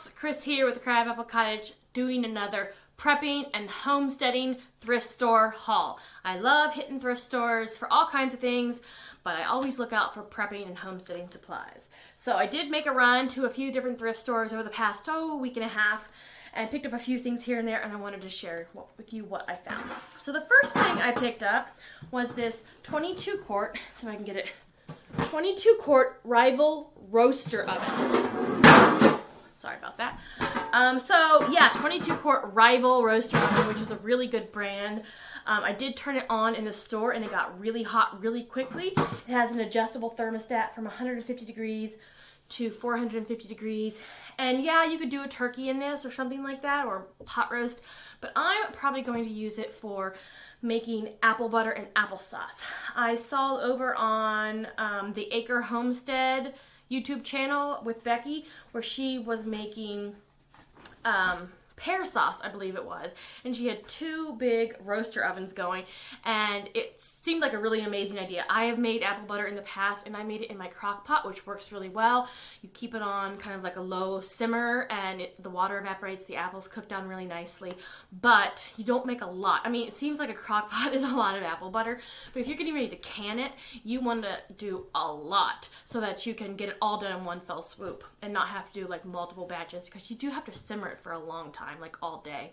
folks, Chris here with the Crabapple Cottage doing another prepping and homesteading thrift store haul. I love hitting thrift stores for all kinds of things, but I always look out for prepping and homesteading supplies. So I did make a run to a few different thrift stores over the past week and a half and picked up a few things here and there, and I wanted to share with you what I found. So the first thing I picked up was this 22 quart, so I can get it, 22 quart Rival roaster oven. Sorry about that. 22 quart Rival roaster oven, which is a really good brand. I did turn it on in the store and it got really hot really quickly. It has an adjustable thermostat from 150 degrees to 450 degrees. And yeah, you could do a turkey in this or something like that, or pot roast, but I'm probably going to use it for making apple butter and applesauce. I saw over on the Acre Homestead YouTube channel with Becky where she was making pear sauce, I believe it was, and she had two big roaster ovens going, and it seemed like a really amazing idea. I have made apple butter in the past, and I made it in my crock pot, which works really well. You keep it on kind of like a low simmer, and the water evaporates, the apples cook down really nicely, but you don't make a lot. I mean, it seems like a crock pot is a lot of apple butter, but if you're getting ready to can it, you want to do a lot so that you can get it all done in one fell swoop and not have to do like multiple batches, because you do have to simmer it for a long time, like all day.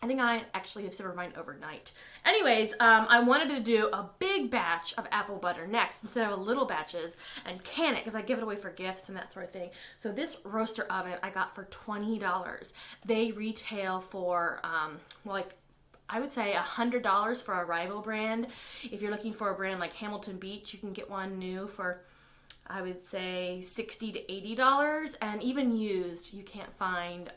I think I actually have simmered mine overnight. Anyways, I wanted to do a big batch of apple butter next instead of little batches and can it because I give it away for gifts and that sort of thing. So this roaster oven I got for $20. They retail for, I would say $100 for a Rival brand. If you're looking for a brand like Hamilton Beach, you can get one new for, I would say, $60 to $80, and even used, you can't find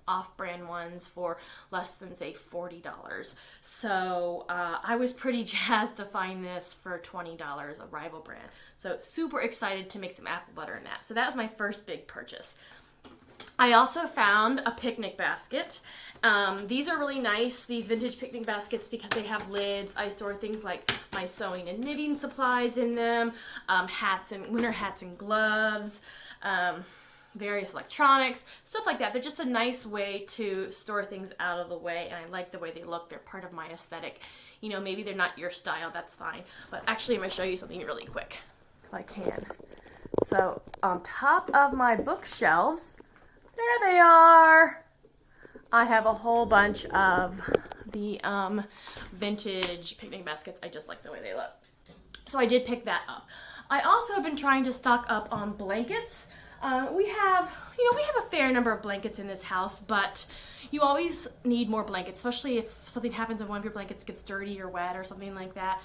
off-brand ones for less than, say, $40. So I was pretty jazzed to find this for $20, a Rival brand. So super excited to make some apple butter in that. So that was my first big purchase. I also found a picnic basket. These are really nice, these vintage picnic baskets, because they have lids. I store things like my sewing and knitting supplies in them, winter hats and gloves, various electronics, stuff like that. They're just a nice way to store things out of the way, and I like the way they look. They're part of my aesthetic. You know, maybe they're not your style, that's fine. But actually, I'm going to show you something really quick, if I can. So, on top of my bookshelves, there they are. I have a whole bunch of the vintage picnic baskets. I just like the way they look. So I did pick that up. I also have been trying to stock up on blankets. We have a fair number of blankets in this house, but you always need more blankets, especially if something happens and one of your blankets gets dirty or wet or something like that.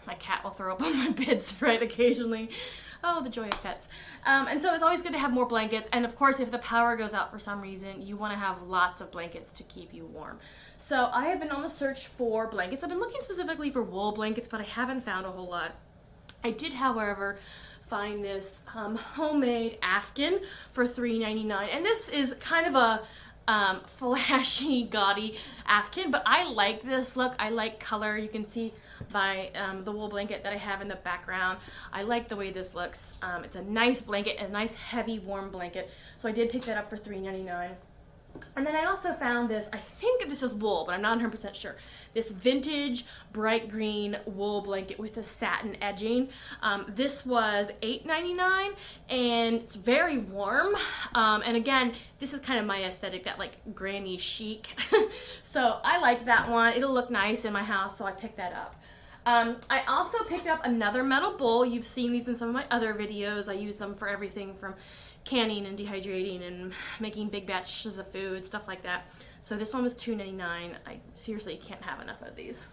My cat will throw up on my bedspread occasionally. Oh, the joy of pets. And so it's always good to have more blankets. And of course, if the power goes out for some reason, you want to have lots of blankets to keep you warm. So I have been on the search for blankets. I've been looking specifically for wool blankets, but I haven't found a whole lot. I did, however, find this homemade Afghan for $3.99. And this is kind of a flashy, gaudy Afghan, but I like this look. I like color. You can see by the wool blanket that I have in the background. I like the way this looks. It's a nice blanket, a nice heavy warm blanket. So I did pick that up for $3.99. And then I also found this, I think this is wool, but I'm not 100% sure. This vintage bright green wool blanket with a satin edging. This was $8.99, and it's very warm. And again, this is kind of my aesthetic, that like granny chic. So I like that one. It'll look nice in my house, so I picked that up. I also picked up another metal bowl. You've seen these in some of my other videos. I use them for everything from canning and dehydrating and making big batches of food, stuff like that. So this one was $2.99. I seriously can't have enough of these.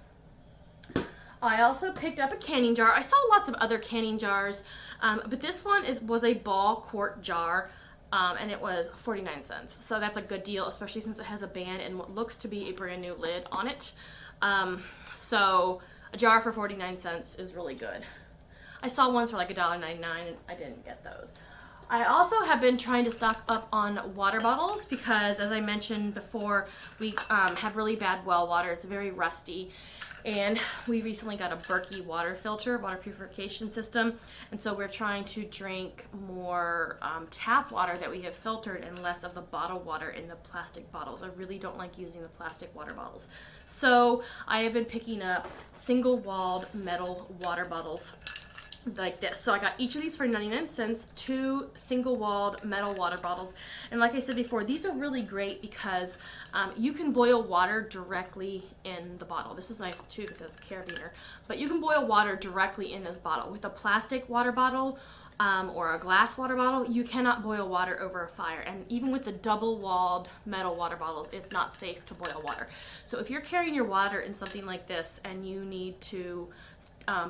I also picked up a canning jar. I saw lots of other canning jars, but this one was a ball quart jar, and it was 49 cents. So that's a good deal, especially since it has a band and what looks to be a brand new lid on it. So a jar for 49 cents is really good. I saw ones for like $1.99 and I didn't get those. I also have been trying to stock up on water bottles because, as I mentioned before, we have really bad well water. It's very rusty. And we recently got a Berkey water filter, water purification system. And so we're trying to drink more tap water that we have filtered and less of the bottled water in the plastic bottles. I really don't like using the plastic water bottles. So I have been picking up single-walled metal water bottles like this. So I got each of these for 99 cents, 2 single-walled metal water bottles. And like I said before, these are really great because you can boil water directly in the bottle. This is nice too because it has a carabiner. But you can boil water directly in this bottle. With a plastic water bottle or a glass water bottle, you cannot boil water over a fire. And even with the double-walled metal water bottles, it's not safe to boil water. So if you're carrying your water in something like this and you need to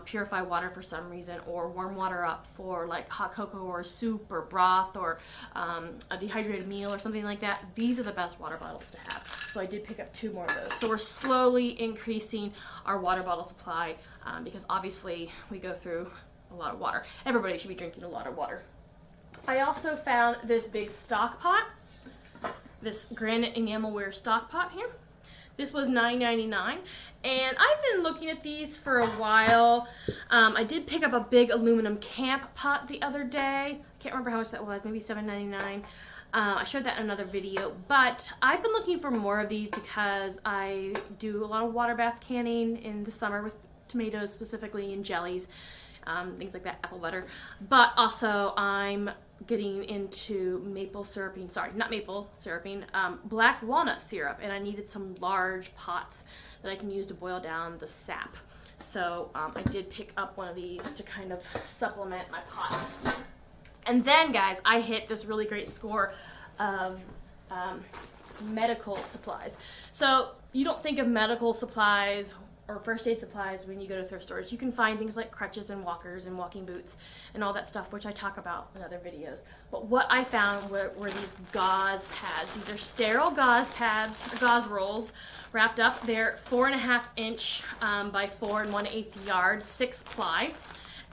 purify water for some reason, or warm water up for like hot cocoa or soup or broth or a dehydrated meal or something like that, these are the best water bottles to have. So I did pick up 2 more of those. So we're slowly increasing our water bottle supply because obviously we go through a lot of water. Everybody should be drinking a lot of water. I also found this big Stockpot, this Granite Enamelware Stockpot here. This was $9.99, and I've been looking at these for a while. I did pick up a big aluminum camp pot the other day. I can't remember how much that was, maybe $7.99. I showed that in another video, but I've been looking for more of these because I do a lot of water bath canning in the summer with tomatoes specifically and jellies, things like that, apple butter. But also I'm getting into black walnut syrup, and I needed some large pots that I can use to boil down the sap. So I did pick up one of these to kind of supplement my pots. And then, guys, I hit this really great score of medical supplies. So you don't think of medical supplies or first aid supplies when you go to thrift stores. You can find things like crutches and walkers and walking boots and all that stuff, which I talk about in other videos. But what I found were these gauze pads. These are sterile gauze pads, gauze rolls, wrapped up. They're 4.5 inch by 4 1/8 yards, 6 ply.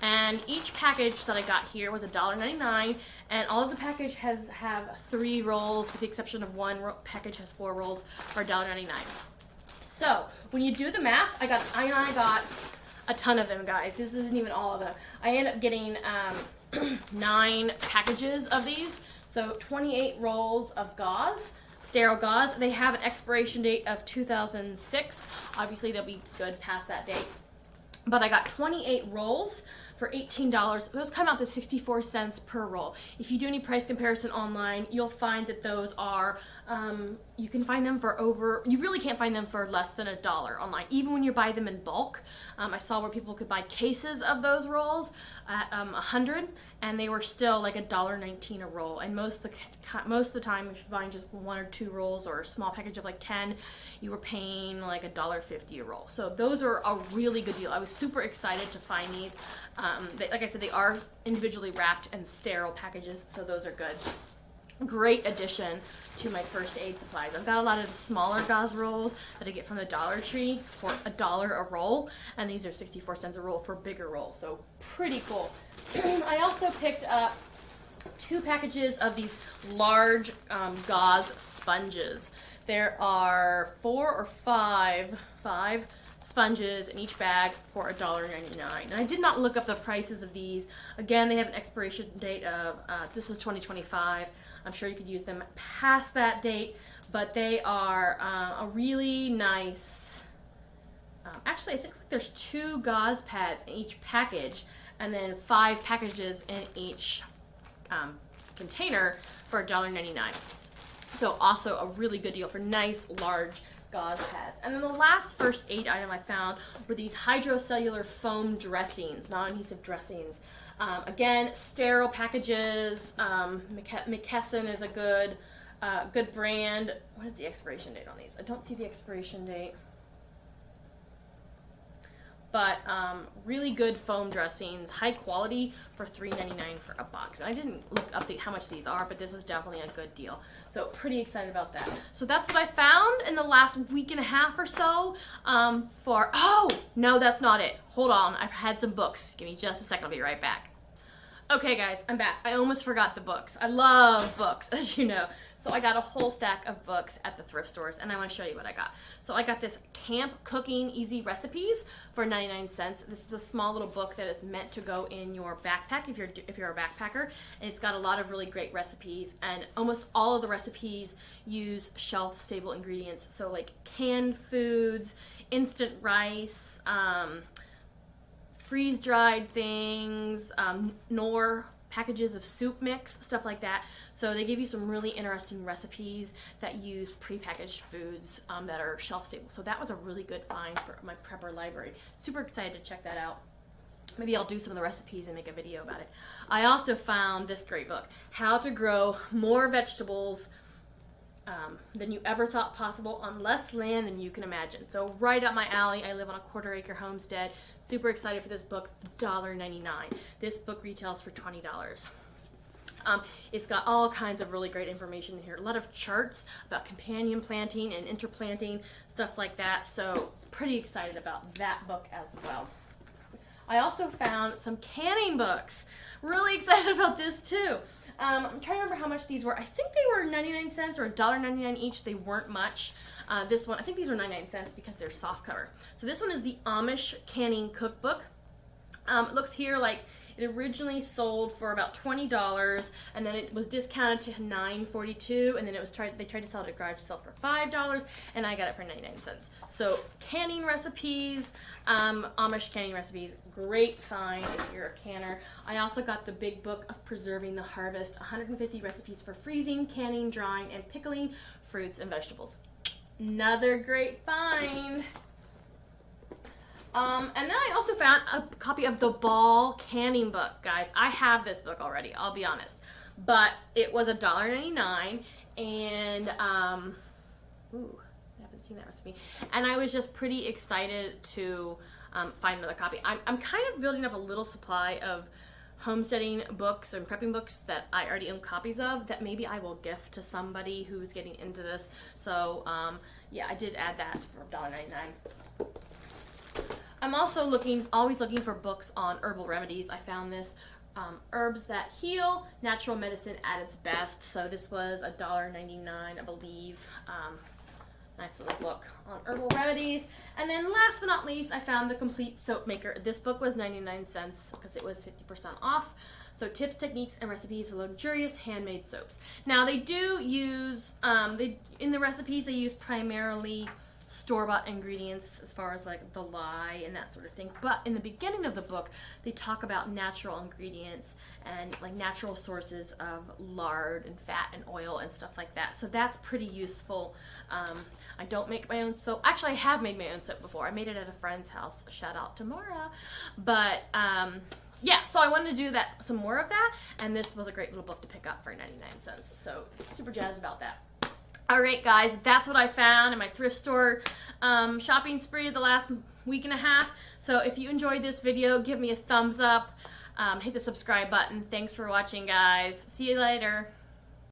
And each package that I got here was $1.99, and all of the package have 3 rolls, with the exception of one package has 4 rolls for $1.99. So when you do the math, I got a ton of them, guys. This isn't even all of them. I ended up getting 9 packages of these, so 28 rolls of gauze, sterile gauze. They have an expiration date of 2006. Obviously, they'll be good past that date. But I got 28 rolls for $18. Those come out to 64 cents per roll. If you do any price comparison online, you'll find that those are, you can find them for you really can't find them for less than $1 online, even when you buy them in bulk. I saw where people could buy cases of those rolls at 100, and they were still like $1.19 a roll. And most of the time, if you're buying just 1 or 2 rolls or a small package of like 10, you were paying like $1.50 a roll. So those are a really good deal. I was super excited to find these. Like I said, they are individually wrapped and sterile packages, so those are good. Great addition to my first aid supplies. I've got a lot of the smaller gauze rolls that I get from the Dollar Tree for $1 a roll, and these are 64 cents a roll for bigger rolls, so pretty cool. I also picked up 2 packages of these large gauze sponges. There are 4 or 5 sponges in each bag for $1.99. And I did not look up the prices of these. Again, they have an expiration date of, this is 2025. I'm sure you could use them past that date, but they are a really nice, actually I think there's 2 gauze pads in each package, and then 5 packages in each container for $1.99. So also a really good deal for nice large gauze pads. And then the last first aid item I found were these hydrocellular foam dressings, non-adhesive dressings. Again, sterile packages. McKesson is a good brand. What is the expiration date on these? I don't see the expiration date. But really good foam dressings, high quality for $3.99 for a box. And I didn't look up how much these are, but this is definitely a good deal. So pretty excited about that. So that's what I found in the last week and a half or so. Oh, no, that's not it. Hold on, I've had some books. Give me just a second, I'll be right back. Okay guys, I'm back. I almost forgot the books. I love books, as you know. So I got a whole stack of books at the thrift stores, and I want to show you what I got. So I got this Camp Cooking Easy Recipes for 99 cents. This is a small little book that is meant to go in your backpack if you're a backpacker, and it's got a lot of really great recipes, and almost all of the recipes use shelf-stable ingredients. So like canned foods, instant rice, freeze-dried things, nor packages of soup mix, stuff like that. So they give you some really interesting recipes that use prepackaged foods that are shelf-stable. So that was a really good find for my prepper library. Super excited to check that out. Maybe I'll do some of the recipes and make a video about it. I also found this great book, How to Grow More Vegetables than you ever thought possible on less land than you can imagine. So right up my alley. I live on a quarter-acre homestead. Super excited for this book. $1.99. This book retails for $20. It's got all kinds of really great information in here. A lot of charts about companion planting and interplanting, stuff like that. So pretty excited about that book as well. I also found some canning books. Really excited about this too. I'm trying to remember how much these were. I think they were 99 cents or $1.99 each. They weren't much. This one, I think these were 99 cents because they're soft cover. So this one is the Amish Canning Cookbook. It looks here like it originally sold for about $20, and then it was discounted to $9.42, and then they tried to sell it at garage sale for $5, and I got it for 99 cents. So canning recipes, Amish canning recipes, great find if you're a canner. I also got the big book of Preserving the Harvest, 150 recipes for freezing, canning, drying, and pickling fruits and vegetables. Another great find. And then I also found a copy of the Ball Canning book, guys. I have this book already, I'll be honest. But it was $1.99, and, ooh, I haven't seen that recipe. And I was just pretty excited to find another copy. I'm kind of building up a little supply of homesteading books and prepping books that I already own copies of that maybe I will gift to somebody who's getting into this. So, yeah, I did add that for $1.99. I'm also always looking for books on herbal remedies. I found this, Herbs That Heal, Natural Medicine at Its Best. So this was $1.99, I believe. Nice little book on herbal remedies. And then last but not least, I found the Complete Soap Maker. This book was 99 cents because it was 50% off. So tips, techniques, and recipes for luxurious handmade soaps. Now they do use, in the recipes they use primarily store-bought ingredients as far as like the lye and that sort of thing, but in the beginning of the book they talk about natural ingredients and like natural sources of lard and fat and oil and stuff like that, so that's pretty useful. I don't make my own soap. Actually, I have made my own soap before. I made it at a friend's house. Shout out to Mara. But yeah, so I wanted to do some more of that, and this was a great little book to pick up for 99 cents, so super jazzed about that. Alright guys, that's what I found in my thrift store shopping spree the last week and a half. So if you enjoyed this video, give me a thumbs up, hit the subscribe button. Thanks for watching, guys. See you later.